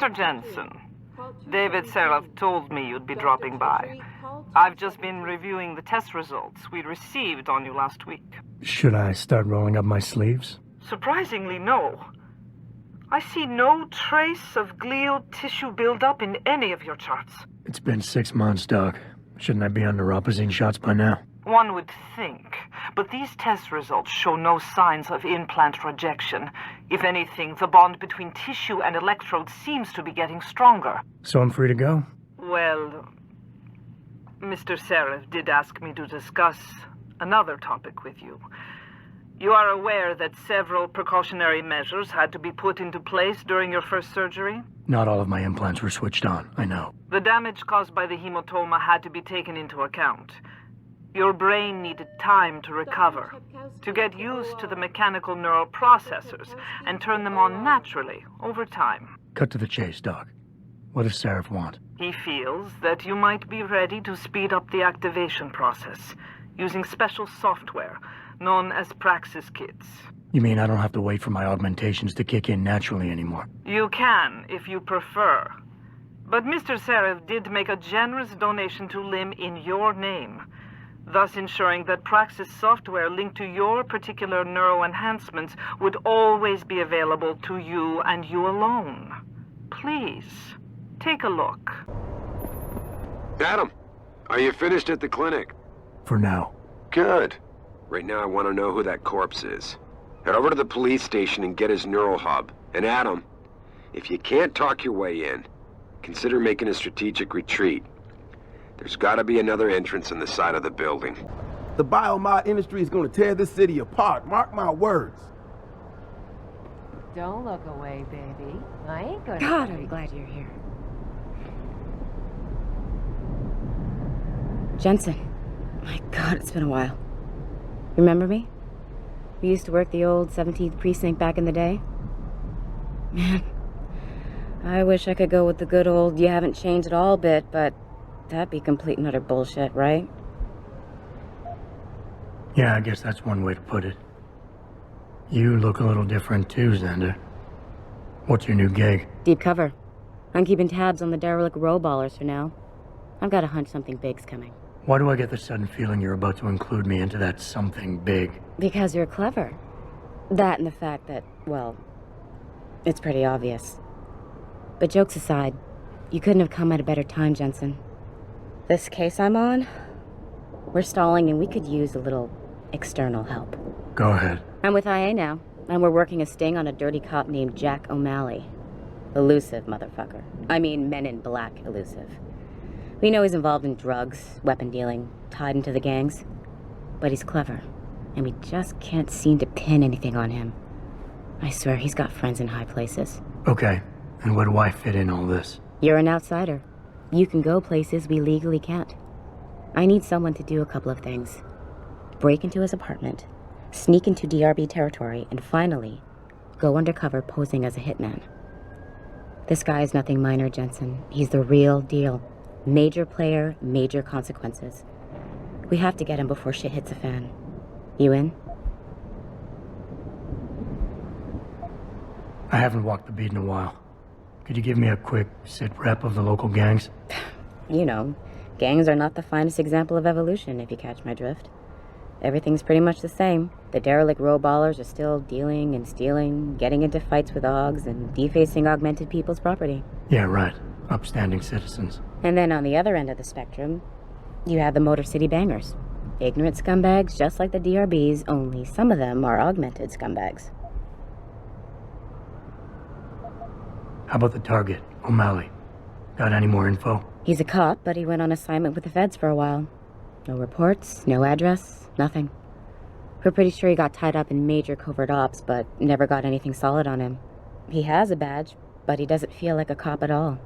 Mr. Jensen, David Seraph told me you'd be dropping by. I've just been reviewing the test results we received on you last week. Should I start rolling up my sleeves? Surprisingly, no. I see no trace of glial tissue buildup in any of your charts. It's been 6 months, Doc. Shouldn't I be on neuropozyne shots by now? One would think, but these test results show no signs of implant rejection. If anything, the bond between tissue and electrodes seems to be getting stronger. So I'm free to go? Well, Mr. Seraph did ask me to discuss another topic with you. You are aware that several precautionary measures had to be put into place during your first surgery? Not all of my implants were switched on, I know. The damage caused by the hematoma had to be taken into account. Your brain needed time to recover, to get used to the mechanical neural processors and turn them on naturally over time. Cut to the chase, Doc. What does Seraph want? He feels that you might be ready to speed up the activation process using special software known as Praxis kits. You mean I don't have to wait for my augmentations to kick in naturally anymore? You can, if you prefer. But Mr. Seraph did make a generous donation to LIM in your name, thus ensuring that Praxis software linked to your particular neuroenhancements would always be available to you and you alone. Please, take a look. Adam, are you finished at the clinic? For now. Good. Right now I want to know who that corpse is. Head over to the police station and get his neural hub. And Adam, if you can't talk your way in, consider making a strategic retreat. There's gotta be another entrance in the side of the building. The biomod industry is gonna tear this city apart, mark my words. Don't look away, baby. I ain't gonna... God, I'm glad you're here. Jensen. My God, it's been a while. Remember me? We used to work the old 17th precinct back in the day. Man, I wish I could go with the good old you haven't changed at all bit, but that'd be complete and utter bullshit, right? Yeah, I guess that's one way to put it. You look a little different too, Xander. What's your new gig? Deep cover. I'm keeping tabs on the derelict row-ballers for now. I've got a hunch something big's coming. Why do I get the sudden feeling you're about to include me into that something big? Because you're clever. That and the fact that, well, it's pretty obvious. But jokes aside, you couldn't have come at a better time, Jensen. This case I'm on, we're stalling and we could use a little external help. Go ahead. I'm with IA now, and we're working a sting on a dirty cop named Jack O'Malley. Elusive motherfucker. I mean Men in Black elusive. We know he's involved in drugs, weapon dealing, tied into the gangs. But he's clever, and we just can't seem to pin anything on him. I swear he's got friends in high places. Okay, and where do I fit in all this? You're an outsider. You can go places we legally can't. I need someone to do a couple of things. Break into his apartment, sneak into DRB territory, and finally, go undercover posing as a hitman. This guy is nothing minor, Jensen. He's the real deal. Major player, major consequences. We have to get him before shit hits the fan. You in? I haven't walked the beat in a while. Could you give me a quick sit-rep of the local gangs? You know, gangs are not the finest example of evolution, if you catch my drift. Everything's pretty much the same. The derelict row-ballers are still dealing and stealing, getting into fights with Augs, and defacing augmented people's property. Yeah, right. Upstanding citizens. And then on the other end of the spectrum, you have the Motor City Bangers. Ignorant scumbags just like the DRBs, only some of them are augmented scumbags. How about the target, O'Malley? Got any more info? He's a cop, but he went on assignment with the feds for a while. No reports, no address, nothing. We're pretty sure he got tied up in major covert ops, but never got anything solid on him. He has a badge, but he doesn't feel like a cop at all.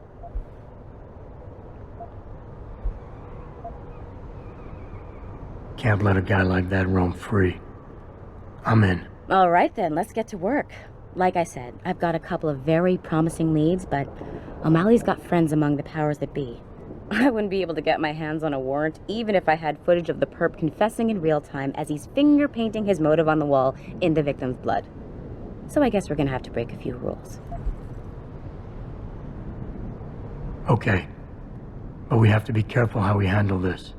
Can't let a guy like that roam free. I'm in. All right then, let's get to work. Like I said, I've got a couple of very promising leads, but O'Malley's got friends among the powers that be. I wouldn't be able to get my hands on a warrant, even if I had footage of the perp confessing in real time as he's finger painting his motive on the wall in the victim's blood. So I guess we're gonna have to break a few rules. Okay. But we have to be careful how we handle this.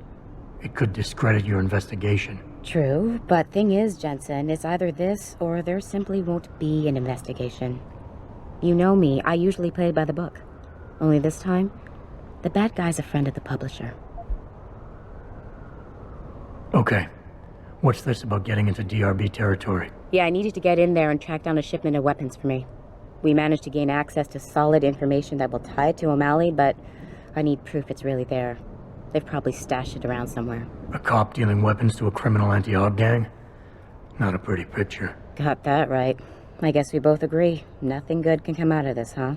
It could discredit your investigation. True, but thing is, Jensen, it's either this or there simply won't be an investigation. You know me, I usually play by the book. Only this time, the bad guy's a friend of the publisher. Okay. What's this about getting into DRB territory? Yeah, I needed to get in there and track down a shipment of weapons for me. We managed to gain access to solid information that will tie it to O'Malley, but I need proof it's really there. They've probably stashed it around somewhere. A cop dealing weapons to a criminal anti-Aug gang? Not a pretty picture. Got that right. I guess we both agree. Nothing good can come out of this, huh?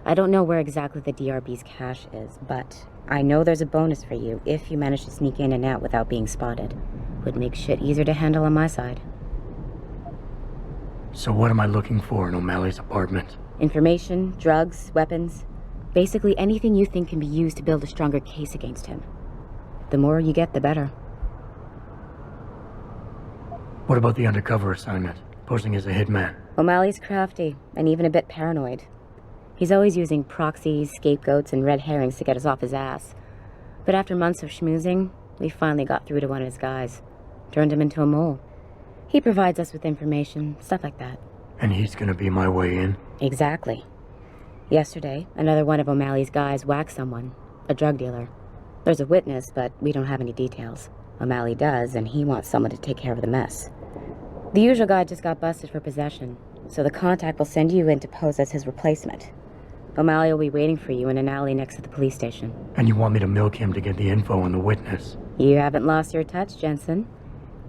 I don't know where exactly the DRB's cache is, but I know there's a bonus for you if you manage to sneak in and out without being spotted. Would make shit easier to handle on my side. So what am I looking for in O'Malley's apartment? Information, drugs, weapons. Basically anything you think can be used to build a stronger case against him. The more you get, the better. What about the undercover assignment? Posing as a hitman? O'Malley's crafty, and even a bit paranoid. He's always using proxies, scapegoats, and red herrings to get us off his ass. But after months of schmoozing, we finally got through to one of his guys. Turned him into a mole. He provides us with information, stuff like that. And he's gonna be my way in? Exactly. Yesterday, another one of O'Malley's guys whacked someone, a drug dealer. There's a witness, but we don't have any details. O'Malley does, and he wants someone to take care of the mess. The usual guy just got busted for possession, so the contact will send you in to pose as his replacement. O'Malley will be waiting for you in an alley next to the police station. And you want me to milk him to get the info on the witness? You haven't lost your touch, Jensen.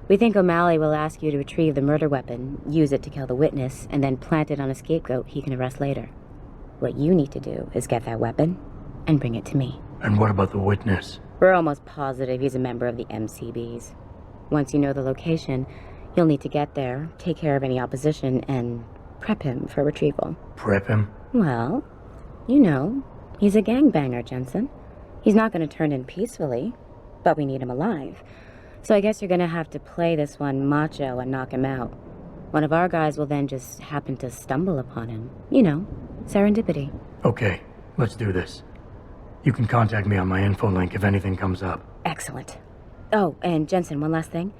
We think O'Malley will ask you to retrieve the murder weapon, use it to kill the witness, and then plant it on a scapegoat he can arrest later. What you need to do is get that weapon and bring it to me. And what about the witness? We're almost positive he's a member of the MCBs. Once you know the location, you'll need to get there, take care of any opposition, and prep him for retrieval. Prep him? Well, you know, he's a gangbanger, Jensen. He's not going to turn in peacefully, but we need him alive. So I guess you're going to have to play this one macho and knock him out. One of our guys will then just happen to stumble upon him. You know, serendipity. Okay, let's do this. You can contact me on my info link if anything comes up. Excellent. Oh, and Jensen, one last thing.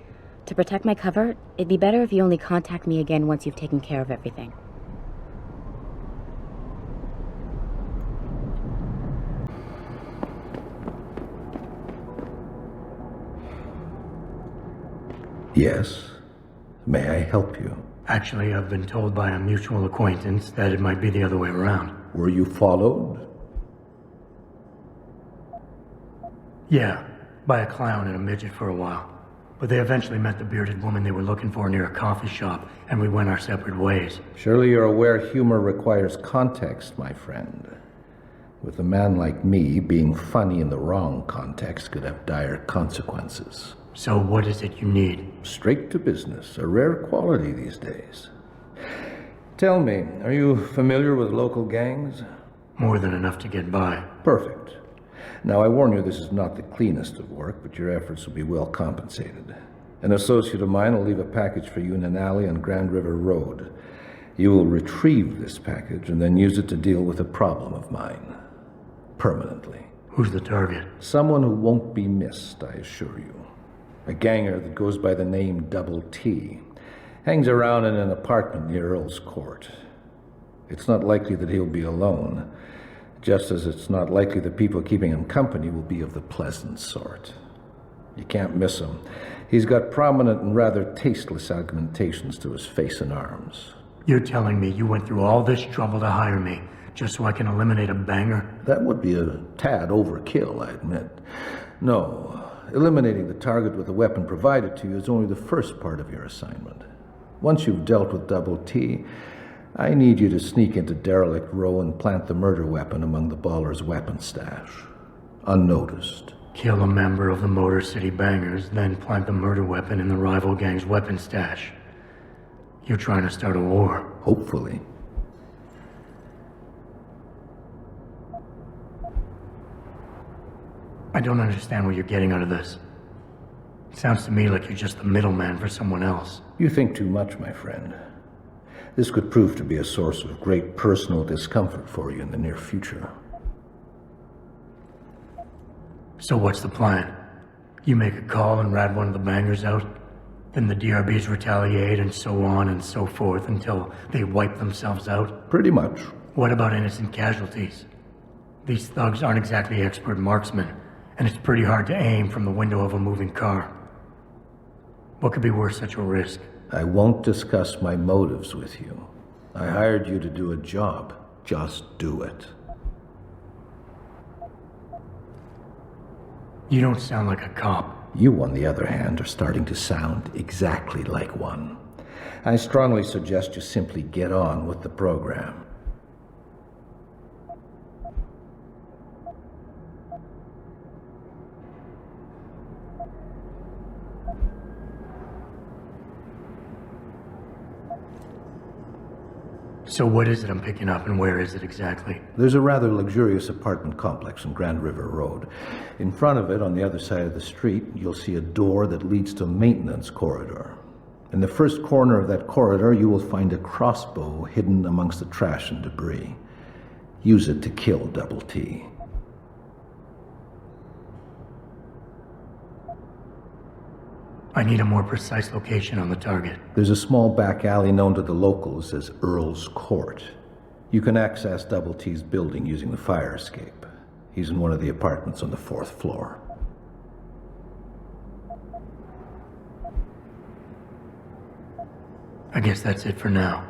To protect my cover, it'd be better if you only contact me again once you've taken care of everything. Yes. May I help you? Actually, I've been told by a mutual acquaintance that it might be the other way around. Were you followed? Yeah, by a clown and a midget for a while. But they eventually met the bearded woman they were looking for near a coffee shop, and we went our separate ways. Surely you're aware humor requires context, my friend. With a man like me, being funny in the wrong context could have dire consequences. So what is it you need? Straight to business, a rare quality these days. Tell me, are you familiar with local gangs? More than enough to get by. Perfect. Now, I warn you, this is not the cleanest of work, but your efforts will be well compensated. An associate of mine will leave a package for you in an alley on Grand River Road. You will retrieve this package and then use it to deal with a problem of mine. Permanently. Who's the target? Someone who won't be missed, I assure you. A ganger that goes by the name Double T. Hangs around in an apartment near Earl's Court. It's not likely that he'll be alone, just as it's not likely the people keeping him company will be of the pleasant sort. You can't miss him. He's got prominent and rather tasteless augmentations to his face and arms. You're telling me you went through all this trouble to hire me, just so I can eliminate a banger? That would be a tad overkill, I admit. No, eliminating the target with a weapon provided to you is only the first part of your assignment. Once you've dealt with Double T, I need you to sneak into Derelict Row and plant the murder weapon among the baller's weapon stash. Unnoticed. Kill a member of the Motor City Bangers, then plant the murder weapon in the rival gang's weapon stash. You're trying to start a war. Hopefully. I don't understand what you're getting out of this. It sounds to me like you're just the middleman for someone else. You think too much, my friend. This could prove to be a source of great personal discomfort for you in the near future. So what's the plan? You make a call and rat one of the bangers out? Then the DRBs retaliate and so on and so forth until they wipe themselves out? Pretty much. What about innocent casualties? These thugs aren't exactly expert marksmen, and it's pretty hard to aim from the window of a moving car. What could be worth such a risk? I won't discuss my motives with you. I hired you to do a job. Just do it. You don't sound like a cop. You, on the other hand, are starting to sound exactly like one. I strongly suggest you simply get on with the program. So what is it I'm picking up, and where is it exactly? There's a rather luxurious apartment complex on Grand River Road. In front of it, on the other side of the street, you'll see a door that leads to a maintenance corridor. In the first corner of that corridor, you will find a crossbow hidden amongst the trash and debris. Use it to kill Double T. I need a more precise location on the target. There's a small back alley known to the locals as Earl's Court. You can access Double T's building using the fire escape. He's in one of the apartments on the 4th floor. I guess that's it for now.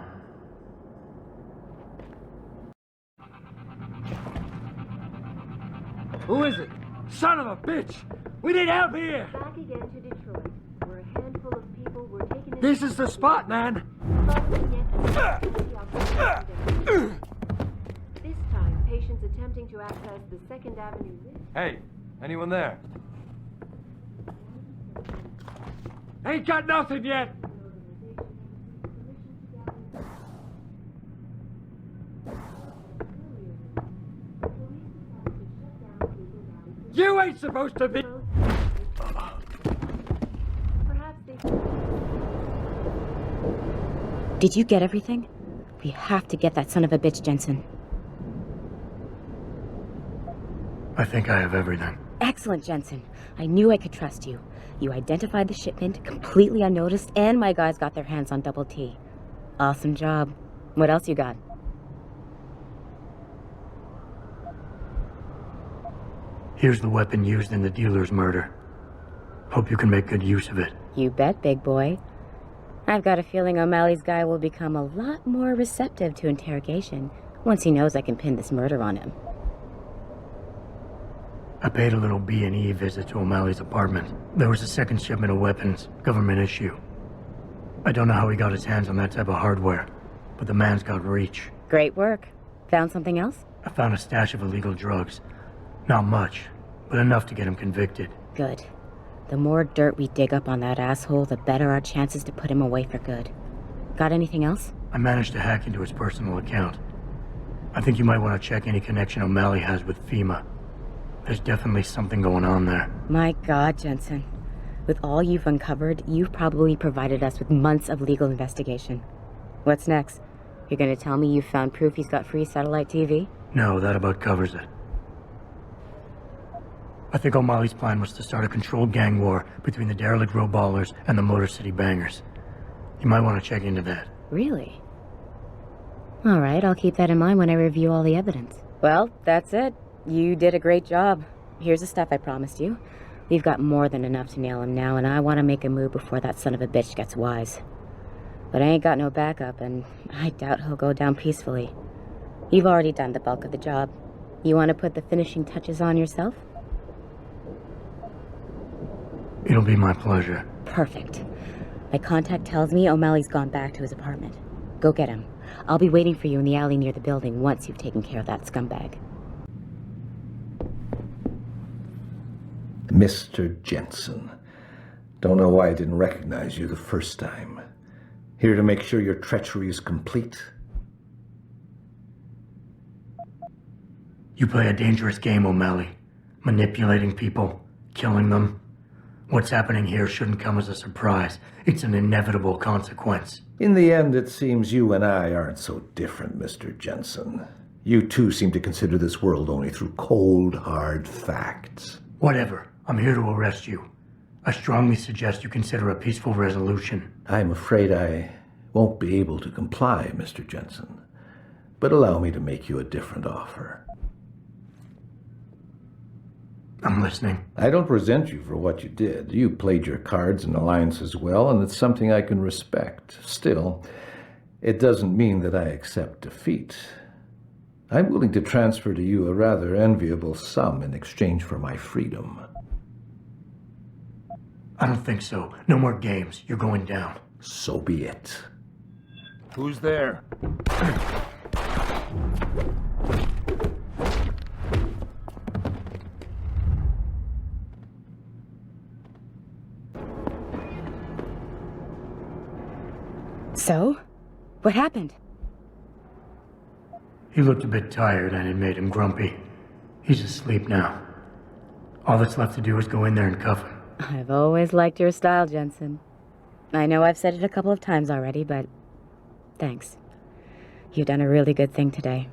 Who is it? Son of a bitch! We need help here! Back again to Detroit. We're a handful of people. We're taking it. This is the spot, man! This time, patients attempting to access the 2nd Avenue lift. Hey, anyone there? Ain't got nothing yet! You ain't supposed to be... Perhaps they... Did you get everything? We have to get that son of a bitch, Jensen. I think I have everything. Excellent, Jensen. I knew I could trust you. You identified the shipment completely unnoticed, and my guys got their hands on Double T. Awesome job. What else you got? Here's the weapon used in the dealer's murder. Hope you can make good use of it. You bet, big boy. I've got a feeling O'Malley's guy will become a lot more receptive to interrogation once he knows I can pin this murder on him. I paid a little B&E visit to O'Malley's apartment. There was a second shipment of weapons, government issue. I don't know how he got his hands on that type of hardware, but the man's got reach. Great work. Found something else? I found a stash of illegal drugs. Not much, but enough to get him convicted. Good. The more dirt we dig up on that asshole, the better our chances to put him away for good. Got anything else? I managed to hack into his personal account. I think you might want to check any connection O'Malley has with FEMA. There's definitely something going on there. My God, Jensen. With all you've uncovered, you've probably provided us with months of legal investigation. What's next? You're gonna tell me you found proof he's got free satellite TV? No, that about covers it. I think O'Malley's plan was to start a controlled gang war between the derelict row ballers and the Motor City bangers. You might want to check into that. Really? All right, I'll keep that in mind when I review all the evidence. Well, that's it. You did a great job. Here's the stuff I promised you. We've got more than enough to nail him now, and I want to make a move before that son of a bitch gets wise. But I ain't got no backup, and I doubt he'll go down peacefully. You've already done the bulk of the job. You want to put the finishing touches on yourself? It'll be my pleasure. Perfect. My contact tells me O'Malley's gone back to his apartment. Go get him. I'll be waiting for you in the alley near the building once you've taken care of that scumbag. Mr. Jensen. Don't know why I didn't recognize you the first time. Here to make sure your treachery is complete? You play a dangerous game, O'Malley. Manipulating people, killing them. What's happening here shouldn't come as a surprise. It's an inevitable consequence. In the end, it seems you and I aren't so different, Mr. Jensen. You too seem to consider this world only through cold, hard facts. Whatever. I'm here to arrest you. I strongly suggest you consider a peaceful resolution. I'm afraid I won't be able to comply, Mr. Jensen. But allow me to make you a different offer. I'm listening. I don't resent you for what you did. You played your cards and alliances well, and it's something I can respect. Still, it doesn't mean that I accept defeat. I'm willing to transfer to you a rather enviable sum in exchange for my freedom. I don't think so. No more games. You're going down. So be it. Who's there? So? What happened? He looked a bit tired and it made him grumpy. He's asleep now. All that's left to do is go in there and cuff him. I've always liked your style, Jensen. I know I've said it a couple of times already, but thanks. You've done a really good thing today.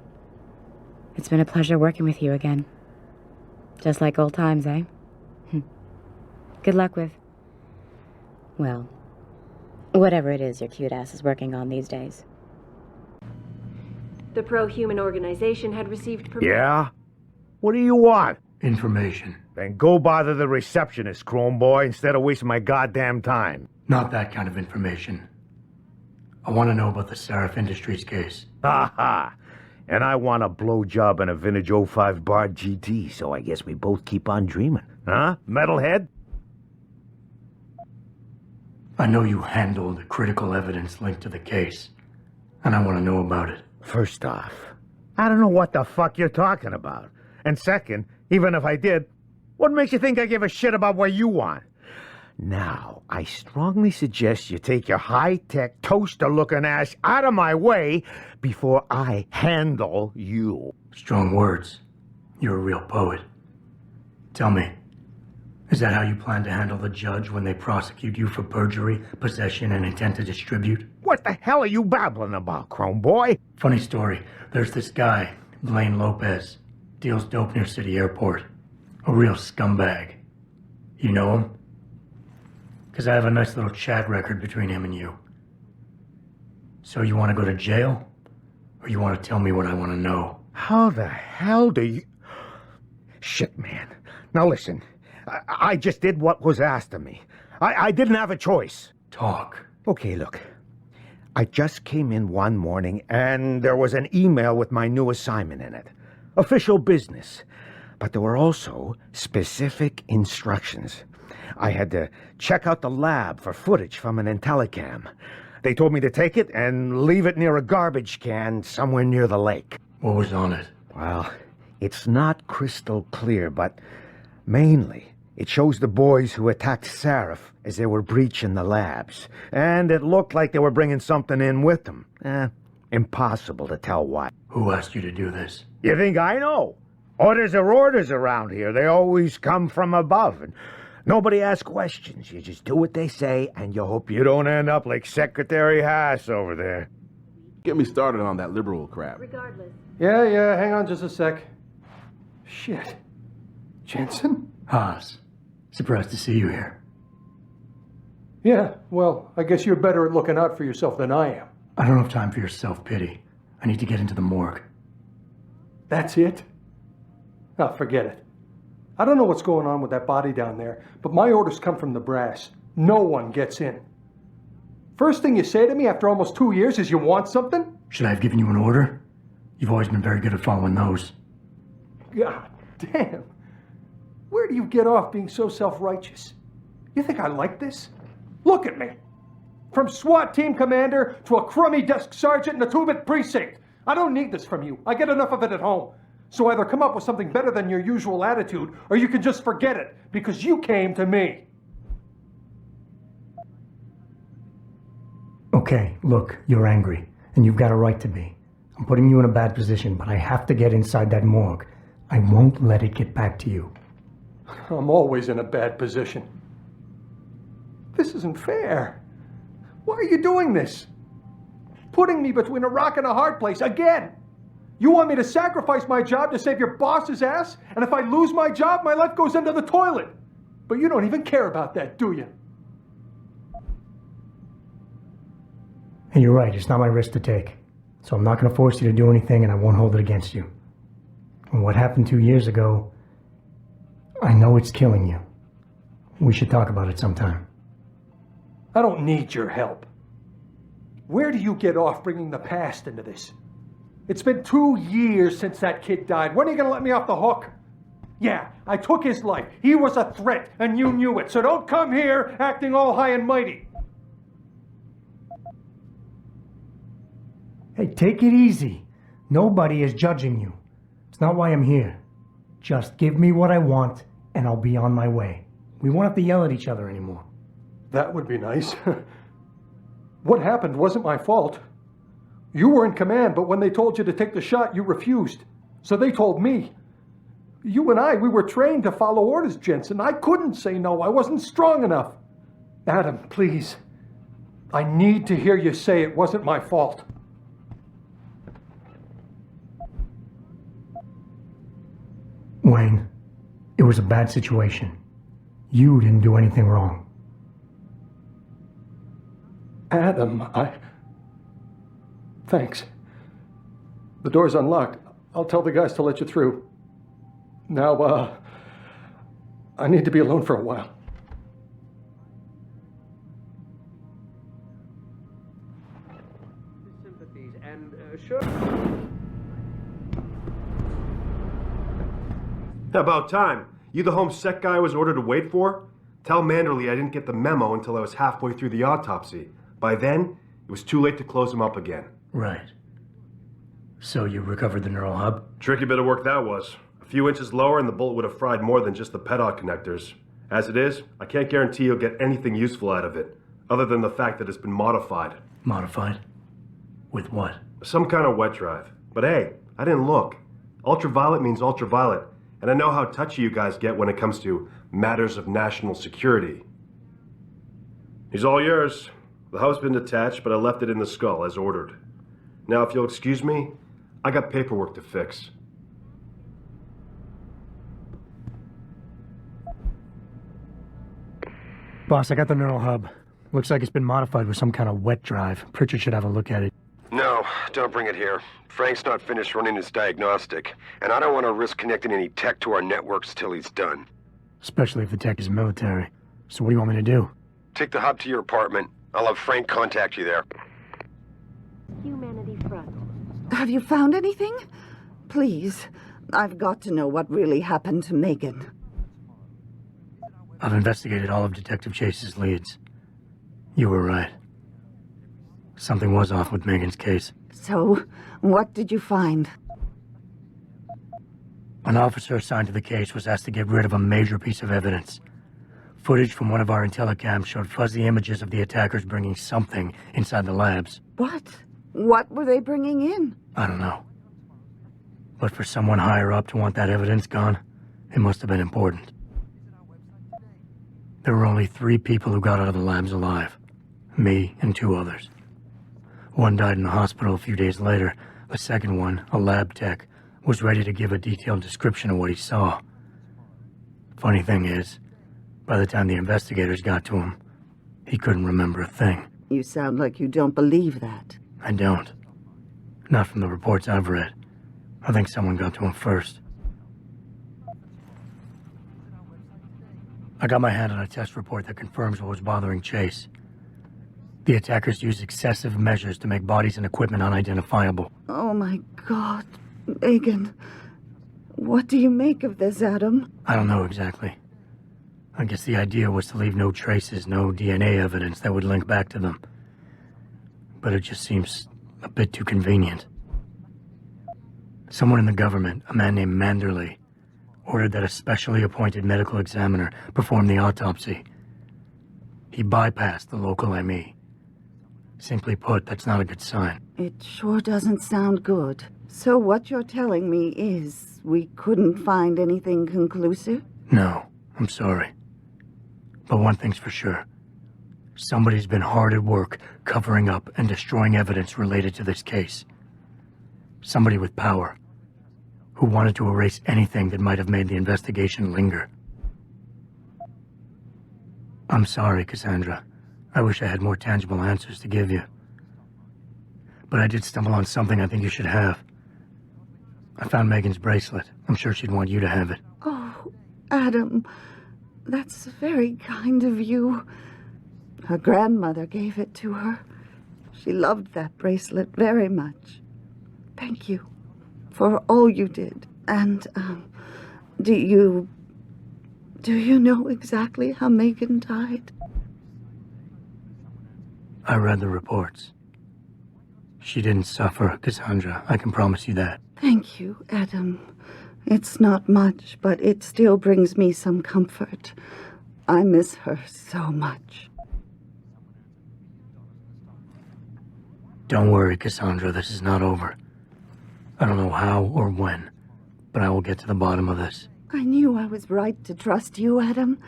It's been a pleasure working with you again. Just like old times, eh? Good luck with, well, whatever it is your cute ass is working on these days. The pro-human organization had received permission. Yeah? What do you want? Information. Then go bother the receptionist, Chrome Boy, instead of wasting my goddamn time. Not that kind of information. I want to know about the Seraph Industries case. Ha ha! And I want a blowjob and a vintage '05 Bard GT, so I guess we both keep on dreaming. Huh, metalhead? I know you handled critical evidence linked to the case, and I want to know about it. First off, I don't know what the fuck you're talking about. And second, even if I did, what makes you think I give a shit about what you want? Now, I strongly suggest you take your high-tech, toaster-looking ass out of my way before I handle you. Strong words. You're a real poet. Tell me, is that how you plan to handle the judge when they prosecute you for perjury, possession, and intent to distribute? What the hell are you babbling about, Chrome Boy? Funny story. There's this guy, Blaine Lopez, deals dope near City Airport. A real scumbag. You know him? Because I have a nice little chat record between him and you. So you want to go to jail? Or you want to tell me what I want to know? How the hell do you... Shit, man. Now listen, I just did what was asked of me. I didn't have a choice. Talk. Okay, look. I just came in one morning and there was an email with my new assignment in it. Official business. But there were also specific instructions. I had to check out the lab for footage from an IntelliCam. They told me to take it and leave it near a garbage can somewhere near the lake. What was on it? Well, it's not crystal clear, but mainly it shows the boys who attacked Seraph as they were breaching the labs. And it looked like they were bringing something in with them. Impossible to tell what. Who asked you to do this? You think I know? Orders are orders around here. They always come from above. And nobody asks questions. You just do what they say, and you hope you don't end up like Secretary Haas over there. Get me started on that liberal crap. Regardless. Yeah, hang on just a sec. Shit. Jensen? Haas. Surprised to see you here. Yeah, well, I guess you're better at looking out for yourself than I am. I don't have time for your self-pity. I need to get into the morgue. That's it? Oh, forget it. I don't know what's going on with that body down there, but my orders come from the brass. No one gets in. First thing you say to me after almost 2 years is you want something? Should I have given you an order? You've always been very good at following those. God damn. Where do you get off being so self-righteous? You think I like this? Look at me. From SWAT team commander to a crummy desk sergeant in the 2-bit precinct. I don't need this from you. I get enough of it at home. So either come up with something better than your usual attitude, or you can just forget it, because you came to me. Okay, look, you're angry, and you've got a right to be. I'm putting you in a bad position, but I have to get inside that morgue. I won't let it get back to you. I'm always in a bad position. This isn't fair. Why are you doing this? Putting me between a rock and a hard place again. You want me to sacrifice my job to save your boss's ass? And if I lose my job, my life goes into the toilet. But you don't even care about that, do you? And you're right, it's not my risk to take. So I'm not going to force you to do anything, and I won't hold it against you. And what happened 2 years ago, I know it's killing you. We should talk about it sometime. I don't need your help. Where do you get off bringing the past into this? It's been 2 years since that kid died. When are you going to let me off the hook? Yeah, I took his life. He was a threat, and you knew it. So don't come here acting all high and mighty. Hey, take it easy. Nobody is judging you. It's not why I'm here. Just give me what I want, and I'll be on my way. We won't have to yell at each other anymore. That would be nice. What happened wasn't my fault. You were in command, but when they told you to take the shot, you refused. So they told me. You and we were trained to follow orders, Jensen. I couldn't say no. I wasn't strong enough. Adam, please. I need to hear you say it wasn't my fault. Wayne, it was a bad situation. You didn't do anything wrong. Adam, Thanks. The door's unlocked. I'll tell the guys to let you through. Now, I need to be alone for a while. Sympathies and sure. About time. You the home sec guy I was ordered to wait for? Tell Manderley I didn't get the memo until I was halfway through the autopsy. By then, it was too late to close him up again. Right. So you recovered the neural hub? Tricky bit of work that was. A few inches lower and the bullet would have fried more than just the pedal connectors. As it is, I can't guarantee you'll get anything useful out of it, other than the fact that it's been modified. Modified? With what? Some kind of wet drive. But hey, I didn't look. Ultraviolet means ultraviolet, and I know how touchy you guys get when it comes to matters of national security. He's all yours. The hub's been detached, but I left it in the skull as ordered. Now, if you'll excuse me, I got paperwork to fix. Boss, I got the neural hub. Looks like it's been modified with some kind of wet drive. Pritchard should have a look at it. No, don't bring it here. Frank's not finished running his diagnostic, and I don't want to risk connecting any tech to our networks till he's done. Especially if the tech is military. So what do you want me to do? Take the hub to your apartment. I'll have Frank contact you there. Humanity Front. Have you found anything? Please, I've got to know what really happened to Megan. I've investigated all of Detective Chase's leads. You were right. Something was off with Megan's case. So, what did you find? An officer assigned to the case was asked to get rid of a major piece of evidence. Footage from one of our intellicams showed fuzzy images of the attackers bringing something inside the labs. What? What were they bringing in? I don't know. But for someone higher up to want that evidence gone, it must have been important. There were only 3 people who got out of the labs alive. Me and 2 others. One died in the hospital a few days later. The second one, a lab tech, was ready to give a detailed description of what he saw. Funny thing is, by the time the investigators got to him, he couldn't remember a thing. You sound like you don't believe that. I don't. Not from the reports I've read. I think someone got to him first. I got my hand on a test report that confirms what was bothering Chase. The attackers used excessive measures to make bodies and equipment unidentifiable. Oh my God, Megan. What do you make of this, Adam? I don't know exactly. I guess the idea was to leave no traces, no DNA evidence that would link back to them. But it just seems a bit too convenient. Someone in the government, a man named Manderley, ordered that a specially appointed medical examiner perform the autopsy. He bypassed the local ME. Simply put, that's not a good sign. It sure doesn't sound good. So what you're telling me is we couldn't find anything conclusive? No, I'm sorry. But one thing's for sure. Somebody's been hard at work covering up and destroying evidence related to this case. Somebody with power. Who wanted to erase anything that might have made the investigation linger. I'm sorry, Cassandra. I wish I had more tangible answers to give you. But I did stumble on something I think you should have. I found Megan's bracelet. I'm sure she'd want you to have it. Oh, Adam, that's very kind of you. Her grandmother gave it to her. She loved that bracelet very much. Thank you for all you did. And, do you know exactly how Megan died? I read the reports. She didn't suffer, Cassandra. I can promise you that. Thank you, Adam. It's not much, but it still brings me some comfort. I miss her so much. Don't worry, Cassandra. This is not over. I don't know how or when, but I will get to the bottom of this. I knew I was right to trust you, Adam.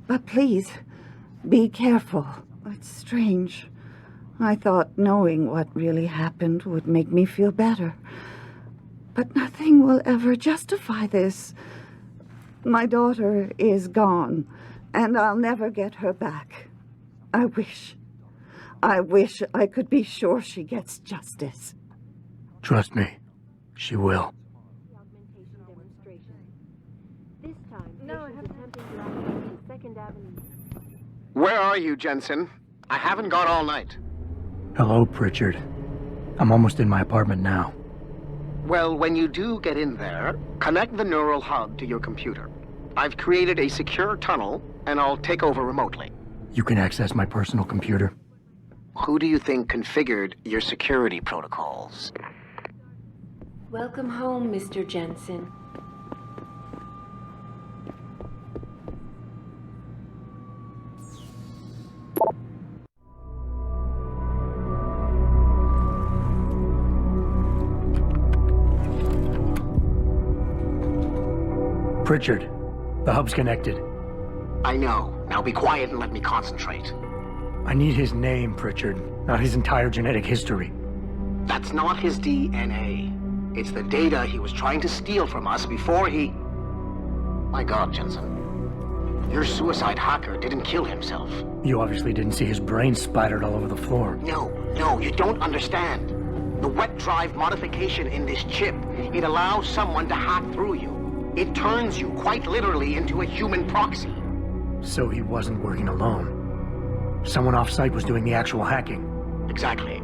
But please, be careful. It's strange. I thought knowing what really happened would make me feel better. But nothing will ever justify this. My daughter is gone, and I'll never get her back. I wish I could be sure she gets justice. Trust me, she will. This time, patients attempting to access the Second Avenue. Where are you, Jensen? I haven't got all night. Hello, Pritchard. I'm almost in my apartment now. Well, when you do get in there, connect the neural hub to your computer. I've created a secure tunnel, and I'll take over remotely. You can access my personal computer. Who do you think configured your security protocols? Welcome home, Mr. Jensen. Pritchard, the hub's connected. I know. Now be quiet and let me concentrate. I need his name, Pritchard, not his entire genetic history. That's not his DNA. It's the data he was trying to steal from us before he... My God, Jensen. Your suicide hacker didn't kill himself. You obviously didn't see his brain splattered all over the floor. No, you don't understand. The wet drive modification in this chip, it allows someone to hack through you. It turns you quite literally into a human proxy. So he wasn't working alone. Someone off-site was doing the actual hacking. Exactly.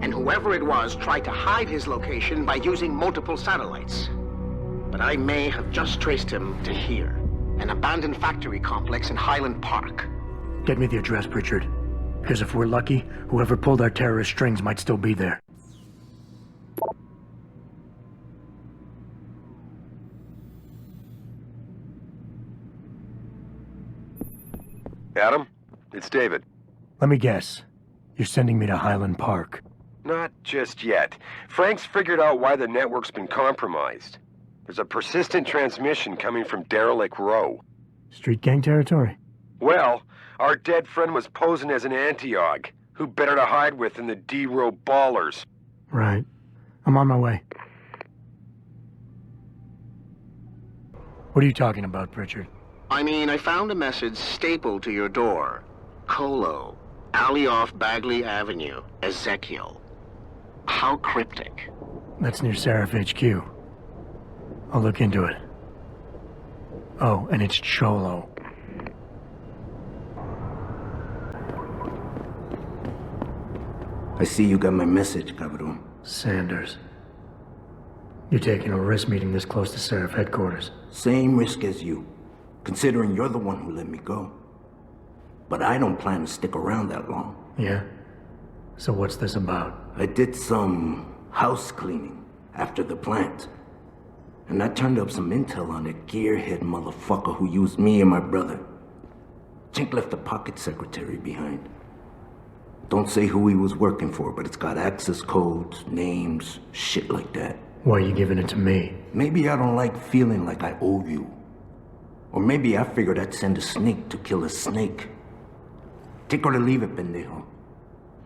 And whoever it was tried to hide his location by using multiple satellites. But I may have just traced him to here, an abandoned factory complex in Highland Park. Get me the address, Pritchard. Because if we're lucky, whoever pulled our terrorist strings might still be there. Adam, it's David. Let me guess. You're sending me to Highland Park. Not just yet. Frank's figured out why the network's been compromised. There's a persistent transmission coming from Derelict Row. Street gang territory? Well, our dead friend was posing as an Antioch. Who better to hide with than the D-Row ballers? Right. I'm on my way. What are you talking about, Pritchard? I mean, I found a message stapled to your door. Colo, alley off Bagley Avenue, Ezekiel. How cryptic. That's near Seraph HQ. I'll look into it. Oh, and it's Cholo. I see you got my message, cabrón. Sanders. You're taking a risk meeting this close to Seraph headquarters. Same risk as you, considering you're the one who let me go. But I don't plan to stick around that long. Yeah? So what's this about? I did some house cleaning after the plant. And I turned up some intel on that gearhead motherfucker who used me and my brother. Chink left a pocket secretary behind. Don't say who he was working for, but it's got access codes, names, shit like that. Why are you giving it to me? Maybe I don't like feeling like I owe you. Or maybe I figured I'd send a snake to kill a snake. Take or to leave it, pendejo.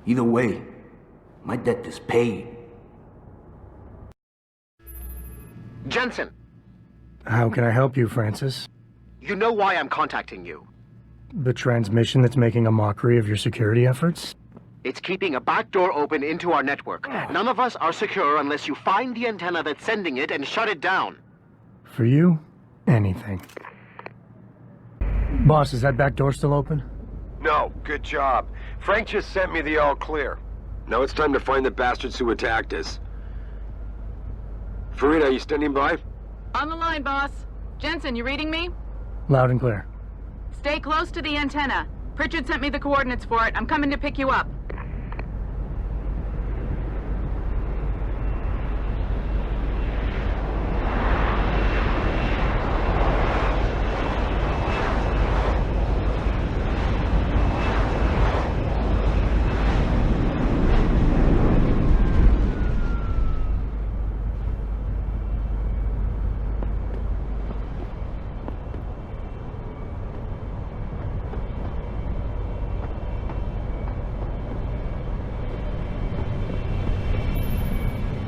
Either way, my debt is paid. Jensen, How can I help you, Francis? you know why I'm contacting you. The transmission that's making a mockery of your security efforts? It's keeping a back door open into our network. None of us are secure unless you find the antenna that's sending it and shut it down. For you, anything. Boss, is that back door still open? No, good job. Frank just sent me the all clear. Now it's time to find the bastards who attacked us. Farida, are you standing by? On the line, boss. Jensen, you reading me? Loud and clear. Stay close to the antenna. Pritchard sent me the coordinates for it. I'm coming to pick you up.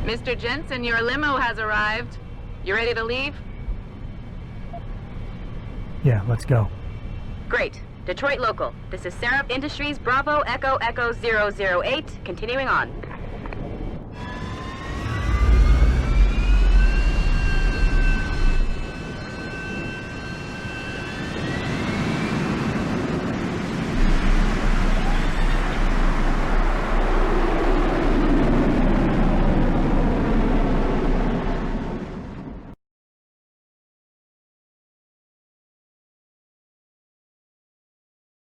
Mr. Jensen, your limo has arrived. You ready to leave? Yeah, let's go. Great. Detroit local. This is Seraph Industries Bravo Echo Echo 008, continuing on.